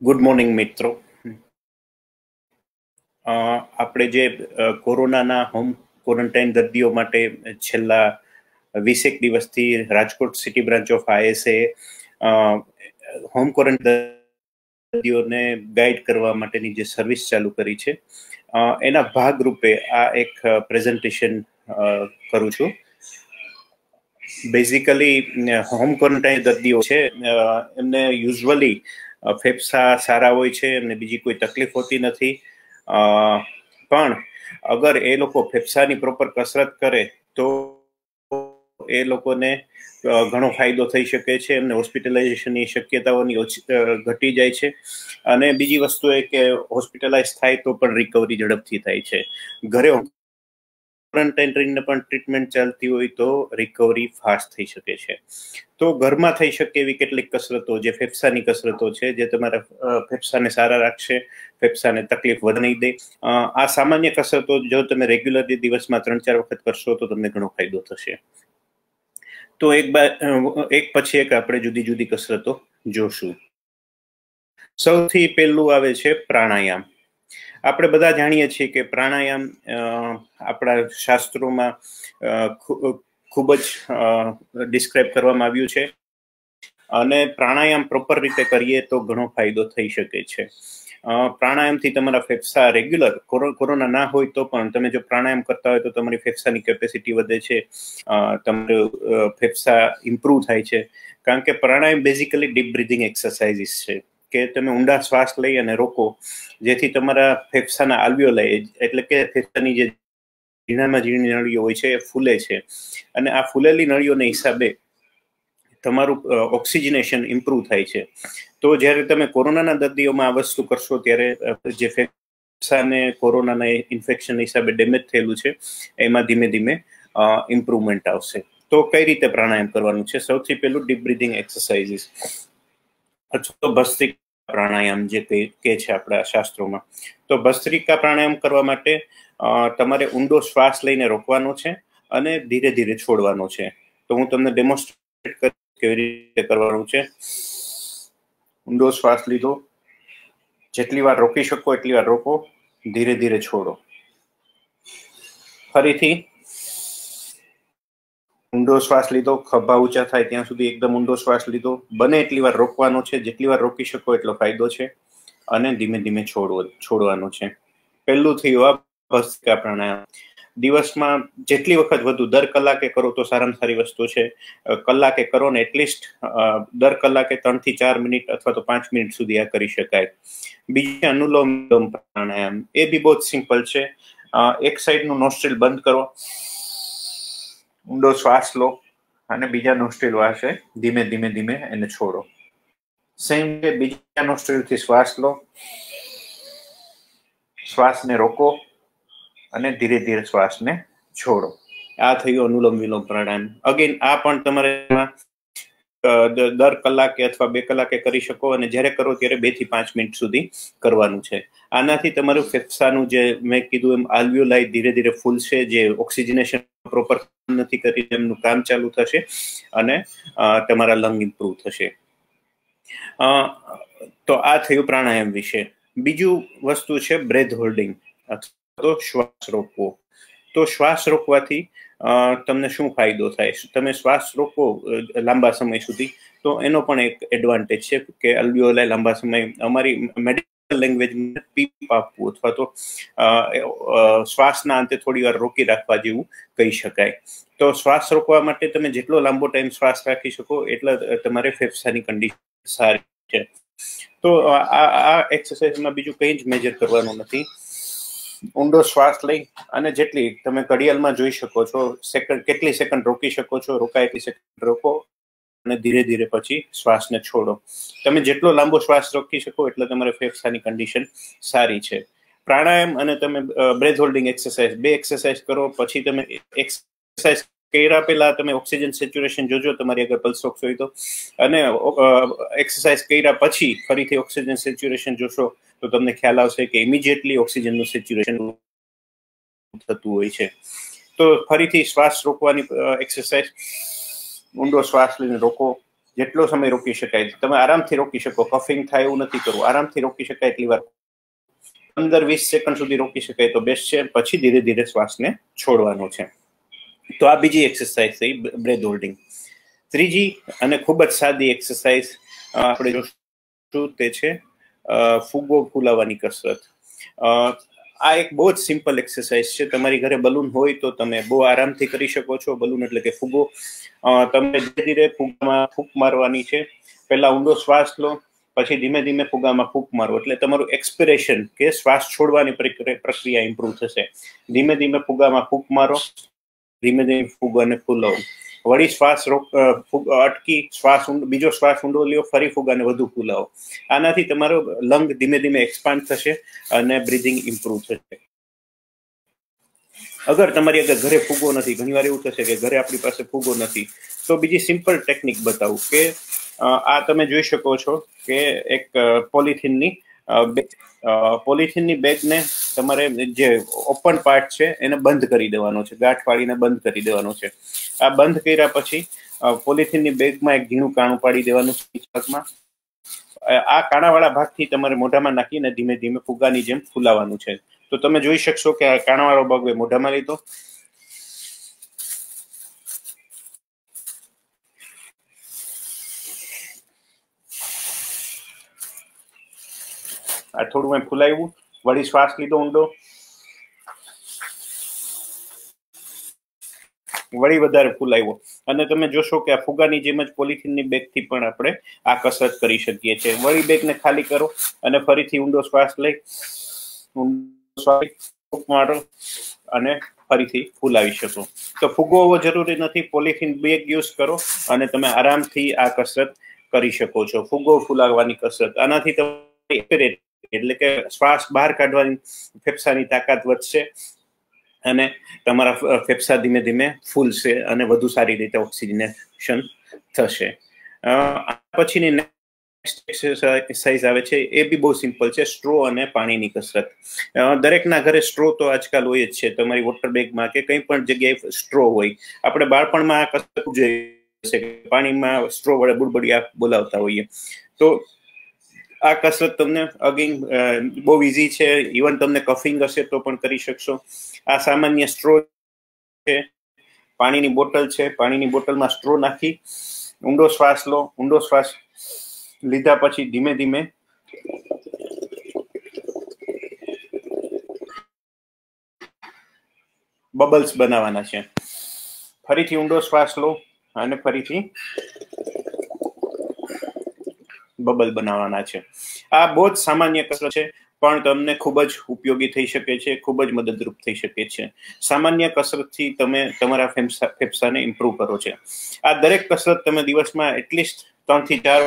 Good morning મિત્રો. આપણે જે કોરોનાના હોમ ક્વોરન્ટાઇન દર્દીઓ માટે છેલ્લા 20 દિવસથી Rajkot city branch of ISA home quarantine દર્દીઓને ગાઈડ કરવા માટેની જે સર્વિસ ચાલુ કરી છે એના ભાગરૂપે આ એક પ્રેઝન્ટેશન કરું છું. બેઝિકલી હોમ ક્વોરન્ટાઇન દર્દીઓ છે એમને યુઝ્યુઅલી ફેફસા સારા હોય છે, એમને બીજી કોઈ તકલીફ હોતી નથી. પણ અગર એ લોકો ફેફસાની પ્રોપર કસરત કરે તો એ લોકોને ઘણો ફાયદો થઈ શકે છે, એમને હોસ્પિટલાઇઝેશનની શક્યતાઓની ઘટી જાય છે. અને બીજી વસ્તુ એ કે હોસ્પિટલાઇઝ થાય તો પણ રિકવરી ઝડપથી થાય છે. ઘરે ક્વોરન્ટાઇન રહીને પણ ટ્રીટમેન્ટ ચાલતી હોય તો રિકવરી ફાસ્ટ થઈ શકે છે. તો ઘરમાં થઈ શકે એવી કેટલીક કસરતો, જે ફેફસાની કસરતો છે, જે તમારા ફેફસાને સારા રાખશે, ફેફસાને તકલીફ વધે નહીં દે. આ સામાન્ય કસરતો જો તમે રેગ્યુલરલી દિવસમાં 3-4 વખત કરશો તો તમને ઘણો ફાયદો થશે. તો એક પછી એક આપણે જુદી જુદી કસરતો જોશું. સૌથી પહેલું આવે છે પ્રાણાયામ. આપણે બધા જાણીએ છીએ કે પ્રાણાયામ આપણા શાસ્ત્રોમાં ખૂબ જ ડિસ્ક્રાઇબ કરવામાં આવ્યું છે, અને પ્રાણાયામ પ્રોપર રીતે કરીએ તો ઘણો ફાયદો થઈ શકે છે. પ્રાણાયામથી તમારા ફેફસા રેગ્યુલર કોરોના ના હોય તો પણ તમે જો પ્રાણાયામ કરતા હોય તો તમારી ફેફસાની કેપેસિટી વધે છે, તમારું ફેફસા ઇમ્પ્રૂવ થાય છે. કારણ કે પ્રાણાયામ બેઝિકલી ડીપ બ્રીધિંગ એક્સરસાઇઝીસ છે કે તમે ઊંડા શ્વાસ લઈ અને રોકો, જેથી તમારા ફેફસાના આલ્વિયોલાઈ એટલે કે ફેફસાની જે ઝીણામાં ઝીણી નળીઓ હોય છે એ ફૂલે છે, અને આ ફૂલેલી નળીઓના હિસાબે તમારું ઓક્સિજનેશન ઇમ્પ્રૂવ થાય છે. તો જ્યારે તમે કોરોનાના દર્દીઓમાં આ વસ્તુ કરશો ત્યારે જે ફેફસાને કોરોનાના ઇન્ફેક્શન હિસાબે ડેમેજ થયેલું છે એમાં ધીમે ધીમે ઇમ્પ્રુવમેન્ટ આવશે. તો કઈ રીતે પ્રાણાયામ કરવાનું છે? સૌથી પહેલું ડીપ બ્રીધિંગ એક્સરસાઇઝીસ અથવા તો ભસ્ત્રિકા પ્રાણાયામ જે કે છે આપણા શાસ્ત્રોમાં. તો ભસ્ત્રિકા પ્રાણાયામ કરવા માટે તમારે ઊંડો શ્વાસ લઈને રોકવાનો છે અને ધીરે ધીરે છોડવાનો છે. તો હું તમને ડેમોન્સ્ટ્રેટ કરી કેવી રીતે કરવાનું છે. ઊંડો શ્વાસ લીધો, જેટલી વાર રોકી શકો એટલી વાર રોકો, ધીરે ધીરે છોડો. ફરીથી ઊંડો શ્વાસ લીધો, ખભા ઊંચા થાય ત્યાં સુધી એકદમ ઊંડો શ્વાસ લીધો, બને એટલી વાર રોકવાનો છે, જેટલી વાર રોકી શકો એટલો ફાયદો છે, અને ધીમે ધીમે છોડવાનું છે. પહેલું થયું આ ભસ્ત્રિકા પ્રાણાયામ. દિવસમાં જેટલી વખત વધુ, દર કલાકે કરો તો સારામાં સારી વસ્તુ છે. કલાકે કરો ને એટલીસ્ટ દર કલાકે 3 થી 4 મિનિટ અથવા તો 5 મિનિટ સુધી આ કરી શકાય. બીજું અનુલોમ વિલોમ પ્રાણાયામ. એ બી બહુ સિમ્પલ છે. એક સાઈડનું નોસ્ટ્રીલ બંધ કરો, ઊંડો શ્વાસ લો, અને બીજા નોસ્ટ્રીલ વાસે ધીમે ધીમે ધીમે એને છોડો. સેમ કે બીજા નોસ્ટ્રીલથી શ્વાસ લો, શ્વાસને રોકો અને ધીરે ધીરે શ્વાસને છોડો. આ થયું અનુલોમ વિલોમ પ્રાણાયામ. અગેન આ પણ તમારે દર કલાકે અથવા 2 કલાકે કરી શકો, અને જ્યારે કરો ત્યારે 2 થી 5 મિનિટ સુધી કરવાનું છે. આનાથી તમારું ફેફસાનું જે મેં કીધું એમ આલ્વિયોલાઈ ધીરે ધીરે ફૂલશે, જે ઓક્સિજનેશન પ્રોપર નથી કરી એમનું કામ ચાલુ થશે, અને તમારા લંગ ઇમ્પ્રૂવ થશે. તો આ થયું પ્રાણાયામ વિશે. બીજું વસ્તુ છે બ્રેથ હોલ્ડિંગ અથવા તો શ્વાસ રોકવો. તો શ્વાસ રોકવાથી તમને શું ફાયદો થાય? તમે શ્વાસ રોકો લાંબા સમય સુધી તો એનો પણ એક એડવાન્ટેજ છે કે અલ્વિયોલાઈ લાંબા સમય, અમારી મેડિકલ લેંગ્વેજમાં પીપ આપવું અથવા તો શ્વાસના અંતે થોડી વાર રોકી રાખવા જેવું કહી શકાય. તો શ્વાસ રોકવા માટે તમે જેટલો લાંબો ટાઈમ શ્વાસ રાખી શકો એટલા તમારે ફેફસાની કન્ડિશન સારી છે. તો આ એક્સરસાઇઝમાં બીજું કંઈ જ મેજર કરવાનું નથી. ઊંડો શ્વાસ લઈ અને જેટલી તમે ઘડિયાળમાં જોઈ શકો છો કેટલી સેકન્ડ રોકી શકો છો, રોકાય એટલી સેકન્ડ રોકો, અને ધીરે ધીરે પછી શ્વાસને છોડો. તમે જેટલો લાંબો શ્વાસ રોકી શકો એટલે તમારે ફેફસાની કન્ડિશન સારી છે. પ્રાણાયામ અને તમે બ્રેથ હોલ્ડિંગ એક્સરસાઇઝ, 2 એક્સરસાઇઝ કરો. પછી તમે એક્સરસાઇઝ કર્યા પહેલા તમે ઓક્સિજન સેચ્યુરેશન જોજો, તમારી અગર પલ્સ ઓક્સ હોય તો, અને એક્સરસાઇઝ કર્યા પછી ફરીથી ઓક્સિજન સેચ્યુરેશન જોશો તો તમને ખ્યાલ આવશે કે ઇમિડિયેટલી ઓક્સિજનનું સેચ્યુરેશન થતું હોય છે. તો ફરીથી શ્વાસ રોકવાની એક્સરસાઇઝ. ઊંડો શ્વાસ લઈને રોકો, જેટલો સમય રોકી શકાય તમે આરામથી રોકી શકો. કફિંગ થાય એવું નથી કરવું, આરામથી રોકી શકાય એટલી વાર 15-20 સેકન્ડ સુધી રોકી શકાય તો બેસ્ટ છે. પછી ધીરે ધીરે શ્વાસને છોડવાનો છે. તો આ બીજી એક્સરસાઇઝ થઈ બ્રેથ હોલ્ડિંગ. ત્રીજી અને ખૂબ જ સાદી એક્સરસાઇઝ આપણે જોશું તે છે ફુગ્ગો ફૂલાવવાની કસરત. આ એક બહુ જ સિમ્પલ એક્સરસાઇઝ છે. તમારી ઘરે બલૂન હોય તો તમે બહુ આરામથી કરી શકો છો. બલૂન એટલે કે ફુગ્ગો. તમે ધીરે ધીરે ફુગ્ગામાં ફૂંક મારવાની છે. પહેલા ઊંડો શ્વાસ લો, પછી ધીમે ધીમે ફુગ્ગામાં ફૂંક મારો, એટલે તમારું એક્સપિરેશન કે શ્વાસ છોડવાની પ્રક્રિયા ઇમ્પ્રુવ થશે. ધીમે ધીમે ફુગ્ગામાં ફૂંક મારો, ધીમે ધીમે ફુગ્ગાને ફૂલાવો, વળી શ્વાસ અટકી બીજો શ્વાસ ઊંડો લ્યો, ફરી ફુગ્ગાને વધુ ફૂલાવો. આનાથી તમારો લંગ ધીમે ધીમે એક્સપાન્ડ થશે અને બ્રીધિંગ ઇમ્પ્રુવ થશે. અગર તમારી આગળ ઘરે ફુગ્ગો નથી, ઘણીવાર એવું થશે કે ઘરે આપણી પાસે ફુગ્ગો નથી, તો બીજી સિમ્પલ ટેકનિક બતાવું કે આ તમે જોઈ શકો છો કે એક પોલિથીનની બેગને તમારે જે ઓપન પાર્ટ છે એને બંધ કરી દેવાનો છે, ગાંઠ પાડીને બંધ કરી દેવાનો છે. આ બંધ કર્યા પછી પોલિથીનની બેગમાં એક ઝીણું કાણું પાડી દેવાનું છે. આ કાણાવાળા ભાગથી તમારે મોઢામાં નાખીને ધીમે ધીમે ફુગ્ગાની જેમ ફૂલાવાનું છે. તો તમે જોઈ શકશો કે આ કાણાવાળો ભાગ મેં મોઢામાં લીધો, આ થોડું મેં ફૂલાવ્યું, વળી શ્વાસ લીધો ઊંડો, વળી વધારે ફૂલાવ્યો, અને તમે જોશો કે આ ફુગ્ગાની જેમ જ પોલિથીનની બેગથી પણ આપણે આ કસરત કરી શકીએ છીએ. વળી બેગને ખાલી કરો અને ફરીથી ઊંડો શ્વાસ લઈ મારો અને ફરીથી ફૂલાવી શકો. તો ફુગ્ગો હોવો જરૂરી નથી, પોલિથીન બેગ યુઝ કરો અને તમે આરામથી આ કસરત કરી શકો છો. ફુગ્ગો ફૂલાવવાની કસરત, આનાથી તમે એટલે કે શ્વાસ બહાર કાઢવાની ફેફસાની તાકાત વધશે અને તમારા ફેફસા ધીમે ધીમે ફૂલશે અને વધુ સારી રીતે ઓક્સિજનેશન થશે. પછીની નેક્સ્ટ એક્સરસાઇઝ આવે છે, એ બી બહુ સિમ્પલ છે, સ્ટ્રો અને પાણીની કસરત. દરેકના ઘરે સ્ટ્રો તો આજકાલ હોય જ છે. તમારી વોટર બેગમાં કે કંઈ પણ જગ્યાએ સ્ટ્રો હોય. આપણે બાળપણમાં આ કસરત જોઈએ છે, પાણીમાં સ્ટ્રો વડે બુડબુડિયા બોલાવતા હોઈએ. તો આ કસરત તમને અગેન બહુ ઇઝી છે. ઇવન તમને કફિંગ હશે તો પણ કરી શકશો. આ સામાન્ય સ્ટ્રો છે, પાણીની બોટલ છે, પાણીની બોટલમાં સ્ટ્રો નાખી ઊંડો શ્વાસ લો. ઊંડો શ્વાસ લીધા પછી ધીમે ધીમે બબલ્સ બનાવવાના છે. ફરીથી ઊંડો શ્વાસ લો અને ફરીથી બબલ બનાવવાના છે. આ બહુ જ સામાન્ય કસરત છે, પણ તમને ખૂબ જ ઉપયોગી થઈ શકે છે, ખૂબ જ મદદરૂપ થઈ શકે છે. સામાન્ય કસરતથી તમે તમારા ફેફસાને ઇમ્પ્રુવ કરો છો. આ દરેક કસરત તમે દિવસમાં એટલીસ્ટ 3 થી 4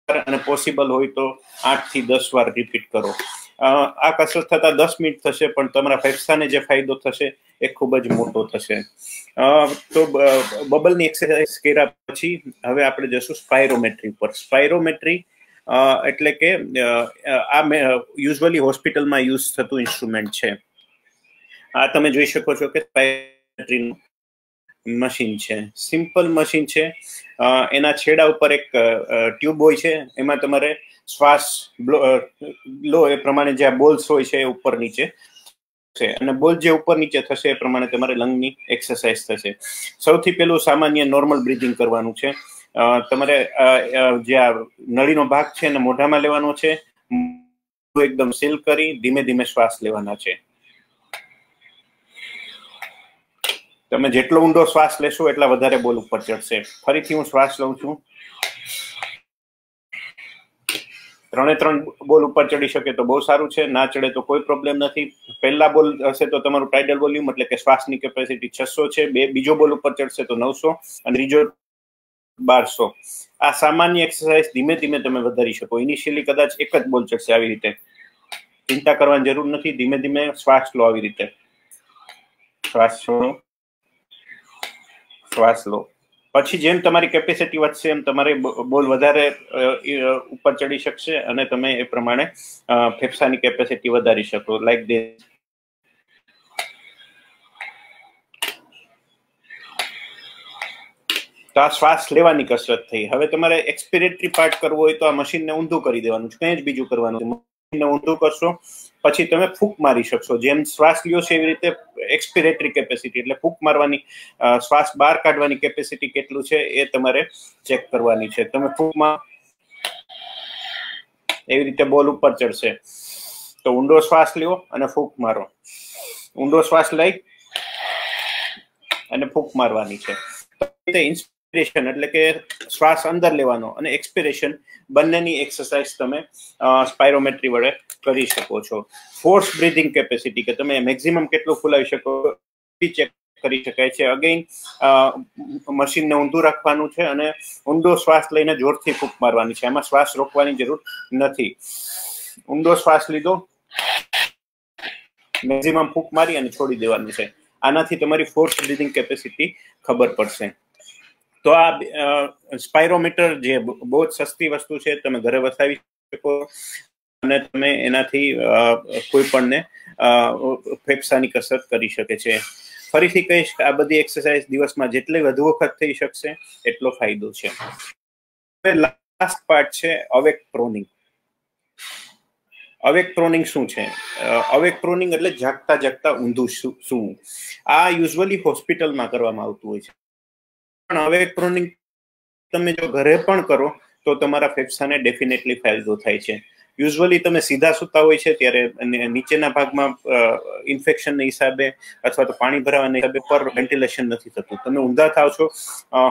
અને પોસિબલ હોય તો 8 થી 10 વાર રિપીટ કરો. આ કસરત થતા 10 મિનિટ થશે, પણ તમારા ફેફસાને જે ફાયદો થશે એ ખૂબ જ મોટો થશે. તો બબલની એક્સરસાઇઝ કર્યા પછી હવે આપણે જશું સ્પાયરોમેટ્રી પર. સ્પાયરોમેટ્રી એટલે કે આ યુઝ્યુઅલી હોસ્પિટલમાં યુઝ થતું ઇન્સ્ટ્રુમેન્ટ છે. આ તમે જોઈ શકો છો કે સ્પાયરોમેટ્રીનું મશીન છે, સિમ્પલ મશીન છે. એના છેડા ઉપર એક ટ્યુબ હોય છે, એમાં તમારે શ્વાસ લો એ પ્રમાણે જે આ બોલ્સ હોય છે એ ઉપર નીચે છે, અને બોલ જે ઉપર નીચે થશે એ પ્રમાણે તમારે લંગની એક્સરસાઇઝ થશે. સૌથી પહેલું સામાન્ય નોર્મલ બ્રીથિંગ કરવાનું છે. તમારે જે આ નળીનો ભાગ છે એને મોઢામાં લેવાનો છે, એકદમ સીલ કરી ધીમે ધીમે શ્વાસ લેવાના છે. તમે જેટલો ઊંડો શ્વાસ લેશો એટલા વધારે બોલ ઉપર ચડશે. ફરીથી હું શ્વાસ લઉં છું. 3 બોલ ઉપર ચડી શકે તો બહુ સારું છે, ના ચડે તો કોઈ પ્રોબ્લેમ નથી. પહેલા બોલ હશે તો તમારું ટાઇડલ વોલ્યુમ એટલે કે શ્વાસની કેપેસિટી 600 છે, બીજો બોલ ઉપર ચડશે તો 900 અને ત્રીજો 1200. આ સામાન્ય એક્સરસાઇઝ ધીમે ધીમે તમે વધારી શકો. ઇનિશિયલી કદાચ એક જ બોલ ચડશે. આવી રીતે ચિંતા કરવાની જરૂર નથી. ધીમે ધીમે શ્વાસ લો, આવી રીતે શ્વાસ છોડો, શ્વાસ લો. પછી જેમ તમારી કેપેસિટી વધશે એમ તમારે બોલ વધારે ઉપર ચડી શકશે અને તમે એ પ્રમાણે ફેફસાની કેપેસિટી વધારી શકો. Like this. તો આ શ્વાસ લેવાની કસરત થઈ. હવે તમારે એક્સપિરેટરી પાર્ટ કરવો હોય તો આ મશીનને ઊંધું કરી દેવાનું છે, કંઈ જ બીજું કરવાનું. મશીનને ઊંધું કરશો પછી તમે ફૂંક મારી શકશો. જેમ શ્વાસ લ્યો છે એવી રીતે એક્સપિરેટરી કેપેસિટી એટલે ફૂંક મારવાની, શ્વાસ બહાર કાઢવાની કેપેસિટી કેટલું છે એ તમારે ચેક કરવાની છે. તમે ફૂંકમાં એવી રીતે બોલ ઉપર ચડશે તો ઊંડો શ્વાસ લ્યો અને ફૂંક મારો. ઊંડો શ્વાસ લઈ અને ફૂંક મારવાની છે. ઇન્સ્પિરેશન એટલે કે શ્વાસ અંદર લેવાનો અને એક્સપિરેશન બંનેની એક્સરસાઇઝ તમે સ્પાયરોમેટ્રી વડે કરી શકો છો. ફોર્સ બ્રીથિંગ કેપેસિટી કે તમે મેક્સિમમ કેટલું ફૂલાવી શકો ચેક કરી શકાય છે. અગેઇન મશીનને ઊંધું રાખવાનું છે અને ઊંડો શ્વાસ લઈને જોરથી ફૂંક મારવાની છે. આમાં શ્વાસ રોકવાની જરૂર નથી. ઊંડો શ્વાસ લીધો, મેક્સિમમ ફૂંક મારી અને છોડી દેવાનું છે. આનાથી તમારી ફોર્સ બ્રીથિંગ કેપેસિટી ખબર પડશે. તો આ સ્પાયરોમીટર જે બહુ જ સસ્તી વસ્તુ છે, તમે ઘરે વસાવી શકો અને તમે એનાથી કોઈ પણને ફેફસાની કસરત કરી શકે છે. ફરીથી કહીશ કે આ બધી એક્સરસાઇઝ દિવસમાં જેટલી વધુ વખત થઈ શકશે એટલો ફાયદો છે. લાસ્ટ પાર્ટ છે અવેક પ્રોનિંગ. અવેક પ્રોનિંગ શું છે? અવેક પ્રોનિંગ એટલે જાગતા જાગતા ઊંધું સૂવું. આ યુઝ્યુઅલી હોસ્પિટલમાં કરવામાં આવતું હોય છે, પણ અવેક પ્રોનિંગ તમે જો ઘરે પણ કરો તો તમારા ફેફસાને ડેફિનેટલી ફાયદો થાય છે. યુઝ્યુઅલી તમે સીધા સૂતા હોય છે ત્યારે નીચેના ભાગમાં ઇન્ફેક્શનના હિસાબે અથવા તો પાણી ભરાવાના હિસાબે પર વેન્ટિલેશન નથી થતું. તમે ઊંધા થાવ છો.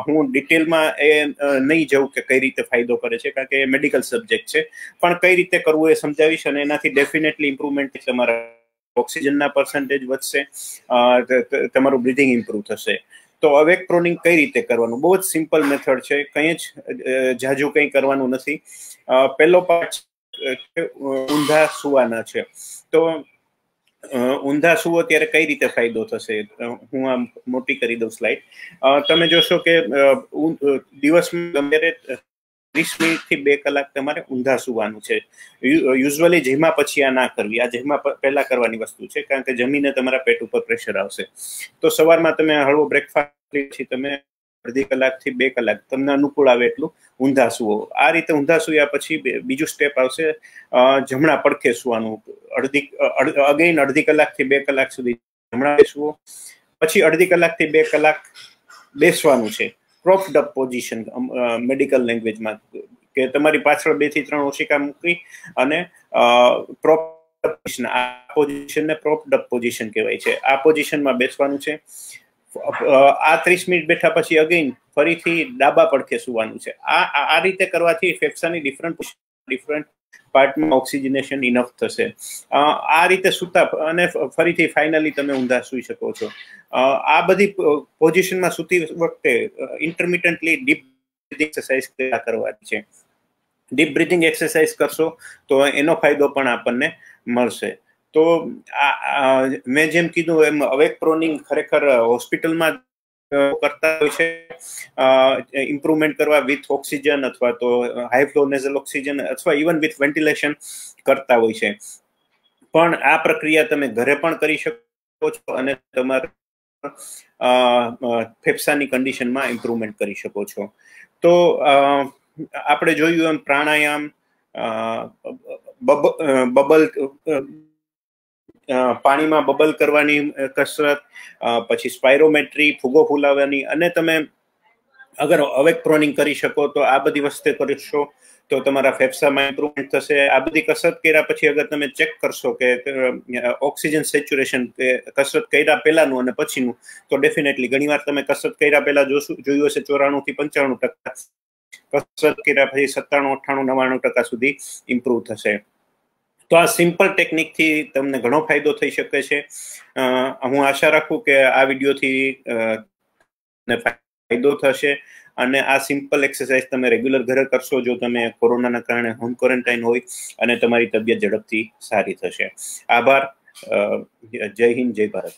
હું ડિટેલમાં એ નહીં જઉં કે કઈ રીતે ફાયદો કરે છે, કારણ કે એ મેડિકલ સબ્જેક્ટ છે, પણ કઈ રીતે કરવું એ સમજાવીશ અને એનાથી ડેફિનેટલી ઇમ્પ્રુવમેન્ટ તમારા ઓક્સિજનના પર્સન્ટેજ વધશે, તમારું બ્રીથિંગ ઇમ્પ્રુવ થશે. તો અવેક પ્રોનિંગ કઈ રીતે કરવાનું? બહુ જ સિમ્પલ મેથડ છે, કંઈ જ જાજુ કંઈ કરવાનું નથી. પહેલો પાર્ટ ઊંધા સુવાના છે. તો ઊંધા સુવો ત્યારે કઈ રીતે ફાયદો થશે? હું આમ મોટી કરી દઉં સ્લાઇડ. તમે જોશો કે દિવસમાં ગમે 30 મિનિટથી 2 કલાક તમારે ઊંધા સુવાનું છે. યુઝ્યુઅલી જમ્યા પછી આ ના કરવી, આ જમ્યા પહેલા કરવાની વસ્તુ છે, કારણ કે જમીને તમારા પેટ ઉપર પ્રેશર આવશે. તો સવારમાં તમે હળવો બ્રેકફાસ્ટ પછી તમે અડધી કલાકથી 2 કલાક તમને અનુકૂળ આવે એટલું ઊંધા સુવો. આ રીતે ઊંધા સુયા પછી બીજું સ્ટેપ આવશે જમણા પડખે સુવાનું. અગેઇન અડધી કલાકથી 2 કલાક સુધી જમણા સુવો. પછી અડધી કલાકથી 2 કલાક બેસવાનું છે, પ્રોપ્ડ અપ પોઝિશન મેડિકલ લેંગ્વેજમાં, કે તમારી પાછળ 2 થી 3 ઓશિકા મૂકી અને પ્રોપ્ડ પોઝિશન, આ પોઝિશનને પ્રોપ્ડ અપ પોઝિશન કહેવાય છે. આ પોઝિશનમાં બેસવાનું છે. આ 30 મિનિટ બેઠા પછી અગેઇન ફરીથી ડાબા પડખે સુવાનું છે. આ રીતે કરવાથી ફેફસાની ડિફરન્ટ પાર્ટમાં ઓક્સિજનેશન ઇનફ થશે. આ રીતે સુતા અને ફરીથી ફાઇનલી તમે ઊંધા સુઈ શકો છો. આ બધી પોઝિશનમાં સુતી વખતે ઇન્ટરમિટન્ટલી ડીપ બ્રીથિંગ એક્સરસાઇઝ કરવાની છે. ડીપ બ્રીથિંગ એક્સરસાઇઝ કરશો તો એનો ફાયદો પણ આપણને મળશે. તો મેં જેમ કીધું એમ અવેક પ્રોનિંગ ખરેખર હોસ્પિટલમાં કરતા હોય છે ઇમ્પ્રુવમેન્ટ કરવા વિથ ઓક્સિજન અથવા તો હાઈ ફ્લો નેઝલ ઓક્સિજન અથવા ઇવન વિથ વેન્ટિલેશન કરતા હોય છે. પણ આ પ્રક્રિયા તમે ઘરે પણ કરી શકો છો અને તમારા ફેફસાની કન્ડિશનમાં ઇમ્પ્રુવમેન્ટ કરી શકો છો. તો આપણે જોયું એમ પ્રાણાયામ, બબલ પાણીમાં બબલ કરવાની કસરત, પછી સ્પાયરોમેટ્રી, ફૂગો ફૂલાવવાની, અને તમે અગર અવેક પ્રોનિંગ કરી શકો તો આ બધી વસ્તુ કરશો તો તમારા ફેફસામાં ઇમ્પ્રુવમેન્ટ થશે. આ બધી કસરત કર્યા પછી અગર તમે ચેક કરશો કે ઓક્સિજન સેચ્યુરેશન કસરત કર્યા પહેલાનું અને પછીનું, તો ડેફિનેટલી ઘણીવાર તમે કસરત કર્યા પહેલા જોયું હશે 94 થી 95%, કસરત કર્યા પછી 97, 98, 99% સુધી ઇમ્પ્રુવ થશે. તો આ સિમ્પલ ટેકનિકથી તમને ઘણો ફાયદો થઈ શકે છે. હું આશા રાખું કે આ વિડીયોથી ફાયદો થશે અને આ સિમ્પલ એક્સરસાઇઝ તમે રેગ્યુલર ઘરે કરશો જો તમે કોરોનાના કારણે હોમ ક્વોરન્ટાઇન હોય અને તમારી તબિયત ઝડપથી સારી થશે. આભાર. જય હિન્દ, જય ભારત.